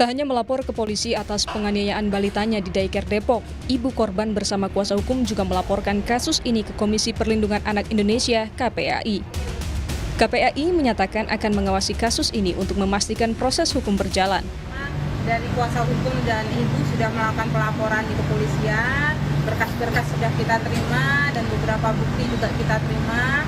Tak hanya melapor ke polisi atas penganiayaan balitanya di Daycare Depok, ibu korban bersama kuasa hukum juga melaporkan kasus ini ke Komisi Perlindungan Anak Indonesia (KPAI). KPAI menyatakan akan mengawasi kasus ini untuk memastikan proses hukum berjalan. Dari kuasa hukum dan ibu sudah melakukan pelaporan di kepolisian, berkas-berkas sudah kita terima dan beberapa bukti juga kita terima.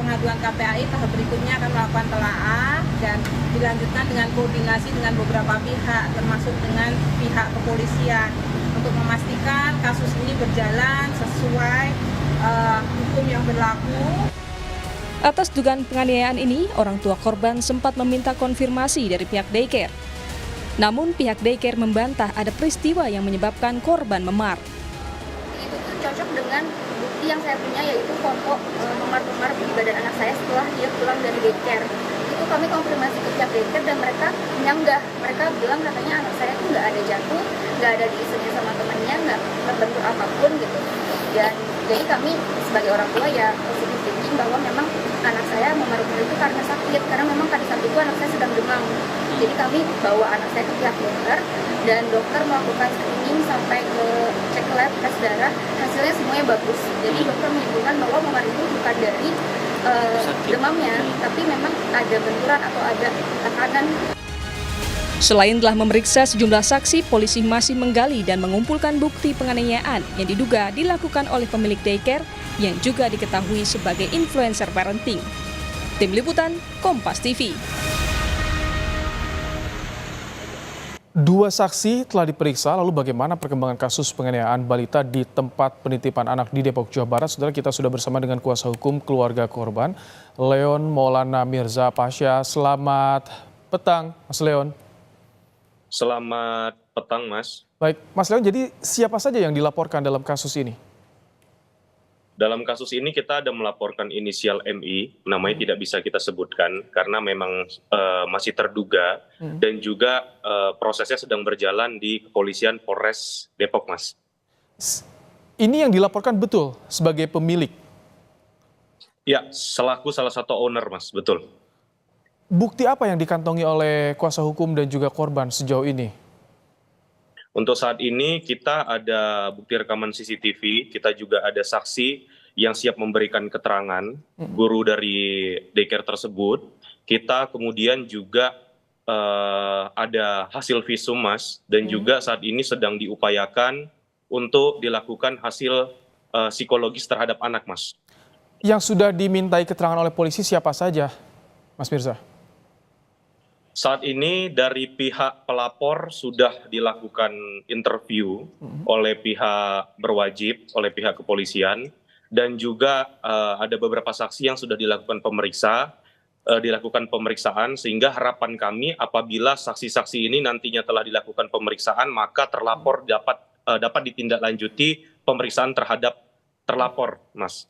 Pengaduan KPAI tahap berikutnya akan melakukan telaah dan dilanjutkan dengan koordinasi dengan beberapa pihak, termasuk dengan pihak kepolisian, untuk memastikan kasus ini berjalan sesuai hukum yang berlaku. Atas dugaan penganiayaan ini, orang tua korban sempat meminta konfirmasi dari pihak daycare. Namun pihak daycare membantah ada peristiwa yang menyebabkan korban memar. Itu tuh cocok dengan bukti yang saya punya, yaitu foto memar-memar di badan anak saya setelah dia pulang dari daycare. Itu kami konfirmasi ke pihak daycare dan mereka menyanggah. Mereka bilang katanya anak saya tuh nggak ada jatuh, nggak ada diisunya sama temannya, nggak terbentur apapun gitu. Dan jadi kami sebagai orang tua ya positif thinking bahwa memang anak saya memar-memar itu karena sakit, karena memang pada saat itu anak saya sedang demam. Jadi kami bawa anak saya ke pihak dokter dan dokter melakukan screening sampai ke cek lab, tes darah, hasilnya semuanya bagus. Jadi dokter menyimpulkan bahwa memar itu bukan dari demamnya, tapi memang ada benturan atau ada tekanan. Selain telah memeriksa sejumlah saksi, polisi masih menggali dan mengumpulkan bukti penganiayaan yang diduga dilakukan oleh pemilik daycare yang juga diketahui sebagai influencer parenting. Tim Liputan, Kompas TV. Dua saksi telah diperiksa, lalu bagaimana perkembangan kasus penganiayaan balita di tempat penitipan anak di Depok, Jawa Barat? Saudara, kita sudah bersama dengan kuasa hukum keluarga korban, Leon Maulana Mirza Pasha. Selamat petang, Mas Leon. Selamat petang, Mas. Baik, Mas Leon, jadi siapa saja yang dilaporkan dalam kasus ini? Dalam kasus ini kita ada melaporkan inisial MI, namanya tidak bisa kita sebutkan karena memang masih terduga dan juga prosesnya sedang berjalan di kepolisian Polres Depok, Mas. Ini yang dilaporkan betul sebagai pemilik? Ya, selaku salah satu owner, Mas, betul. Bukti apa yang dikantongi oleh kuasa hukum dan juga korban sejauh ini? Untuk saat ini kita ada bukti rekaman CCTV, kita juga ada saksi yang siap memberikan keterangan, guru dari daycare tersebut. Kita kemudian juga ada hasil visum, Mas, dan juga saat ini sedang diupayakan untuk dilakukan hasil psikologis terhadap anak, Mas. Yang sudah dimintai keterangan oleh polisi siapa saja, Mas Mirza? Saat ini dari pihak pelapor sudah dilakukan interview oleh pihak berwajib, oleh pihak kepolisian, dan juga ada beberapa saksi yang sudah dilakukan pemeriksaan, sehingga harapan kami apabila saksi-saksi ini nantinya telah dilakukan pemeriksaan, maka terlapor dapat ditindaklanjuti pemeriksaan terhadap terlapor, Mas.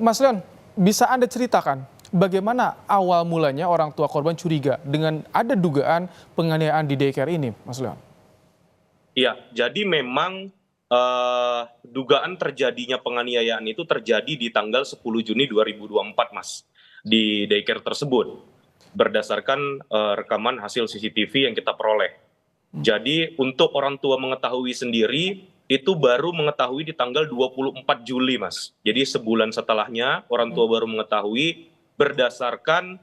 Mas Leon, bisa Anda ceritakan bagaimana awal mulanya orang tua korban curiga dengan ada dugaan penganiayaan di daycare ini, Mas Leon? Iya, jadi memang dugaan terjadinya penganiayaan itu terjadi di tanggal 10 Juni 2024, Mas, di daycare tersebut, berdasarkan rekaman hasil CCTV yang kita peroleh. Jadi untuk orang tua mengetahui sendiri, itu baru mengetahui di tanggal 24 Juli, Mas. Jadi sebulan setelahnya orang tua baru mengetahui berdasarkan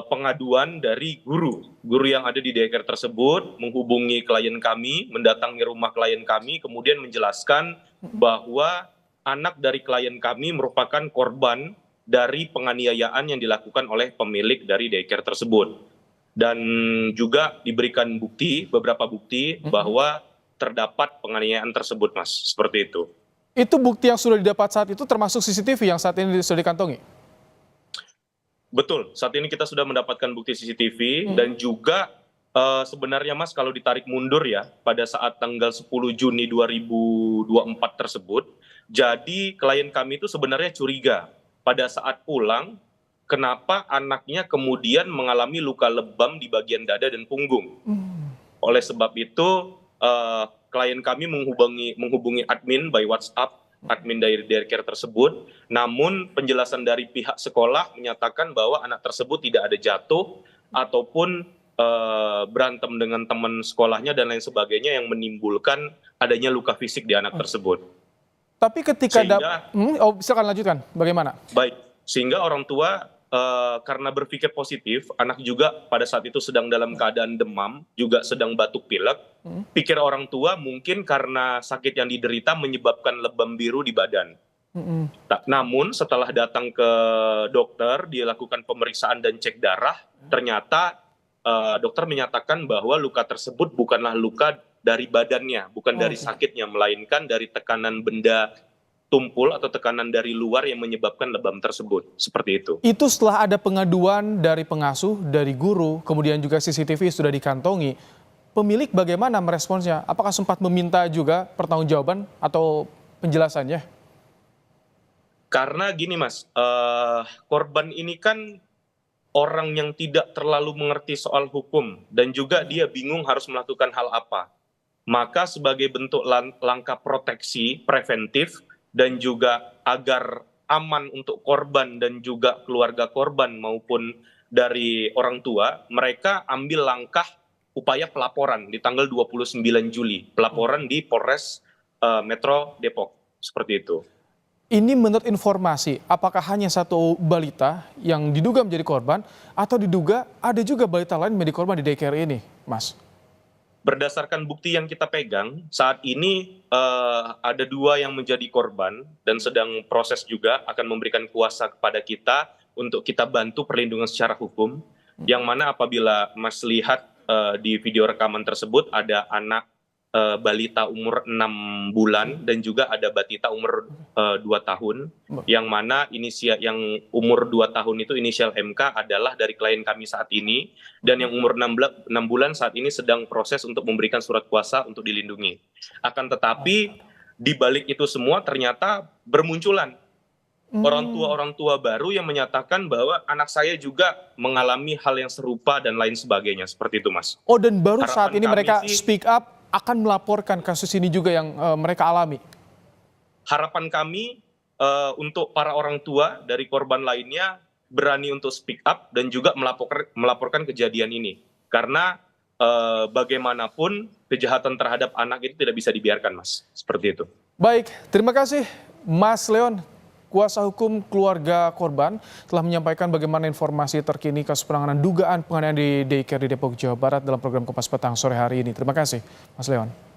pengaduan dari guru yang ada di daycare tersebut, menghubungi klien kami, mendatangi rumah klien kami, kemudian menjelaskan bahwa anak dari klien kami merupakan korban dari penganiayaan yang dilakukan oleh pemilik dari daycare tersebut. Dan juga diberikan beberapa bukti bahwa terdapat penganiayaan tersebut, Mas, seperti itu. Itu bukti yang sudah didapat saat itu termasuk CCTV yang saat ini sudah dikantongi? Betul, saat ini kita sudah mendapatkan bukti CCTV dan juga sebenarnya, Mas, kalau ditarik mundur ya, pada saat tanggal 10 Juni 2024 tersebut, jadi klien kami itu sebenarnya curiga pada saat pulang, kenapa anaknya kemudian mengalami luka lebam di bagian dada dan punggung. Oleh sebab itu, klien kami menghubungi admin by WhatsApp, admin dari daycare tersebut, namun penjelasan dari pihak sekolah menyatakan bahwa anak tersebut tidak ada jatuh ataupun berantem dengan teman sekolahnya dan lain sebagainya yang menimbulkan adanya luka fisik di anak tersebut. Tapi ketika Sehingga- silakan lanjutkan. Bagaimana? Baik, sehingga orang tua karena berpikir positif, anak juga pada saat itu sedang dalam keadaan demam, juga sedang batuk pilek. Pikir orang tua mungkin karena sakit yang diderita menyebabkan lebam biru di badan. Namun setelah datang ke dokter, dilakukan pemeriksaan dan cek darah, ternyata dokter menyatakan bahwa luka tersebut bukanlah luka dari badannya, bukan dari sakitnya, melainkan dari tekanan benda tumpul atau tekanan dari luar yang menyebabkan lebam tersebut. Seperti itu. Itu setelah ada pengaduan dari pengasuh, dari guru, kemudian juga CCTV sudah dikantongi. Pemilik bagaimana meresponsnya? Apakah sempat meminta juga pertanggungjawaban atau penjelasannya? Karena gini Mas, korban ini kan orang yang tidak terlalu mengerti soal hukum dan juga dia bingung harus melakukan hal apa. Maka sebagai bentuk langkah proteksi preventif dan juga agar aman untuk korban dan juga keluarga korban maupun dari orang tua, mereka ambil langkah upaya pelaporan di tanggal 29 Juli. Pelaporan di Polres Metro Depok. Seperti itu. Ini menurut informasi, apakah hanya satu balita yang diduga menjadi korban atau diduga ada juga balita lain menjadi korban di daycare ini, Mas? Berdasarkan bukti yang kita pegang, saat ini ada 2 yang menjadi korban dan sedang proses juga akan memberikan kuasa kepada kita untuk kita bantu perlindungan secara hukum. Yang mana apabila Mas lihat di video rekaman tersebut ada anak balita umur 6 bulan dan juga ada batita umur 2 tahun, yang mana yang umur 2 tahun itu inisial MK adalah dari klien kami saat ini, dan yang umur 6 bulan saat ini sedang proses untuk memberikan surat kuasa untuk dilindungi. Akan tetapi di balik itu semua ternyata bermunculan orang tua baru yang menyatakan bahwa anak saya juga mengalami hal yang serupa dan lain sebagainya, seperti itu Mas. Oh, dan baru saat Harapan ini kami mereka sih- speak up akan melaporkan kasus ini juga yang mereka alami. Harapan kami untuk para orang tua dari korban lainnya berani untuk speak up dan juga melaporkan kejadian ini. Karena bagaimanapun kejahatan terhadap anak itu tidak bisa dibiarkan, Mas. Seperti itu. Baik, terima kasih Mas Leon, kuasa hukum keluarga korban, telah menyampaikan bagaimana informasi terkini kasus penanganan dugaan penganiayaan di daycare di Depok, Jawa Barat dalam program Kompas Petang sore hari ini. Terima kasih, Mas Leon.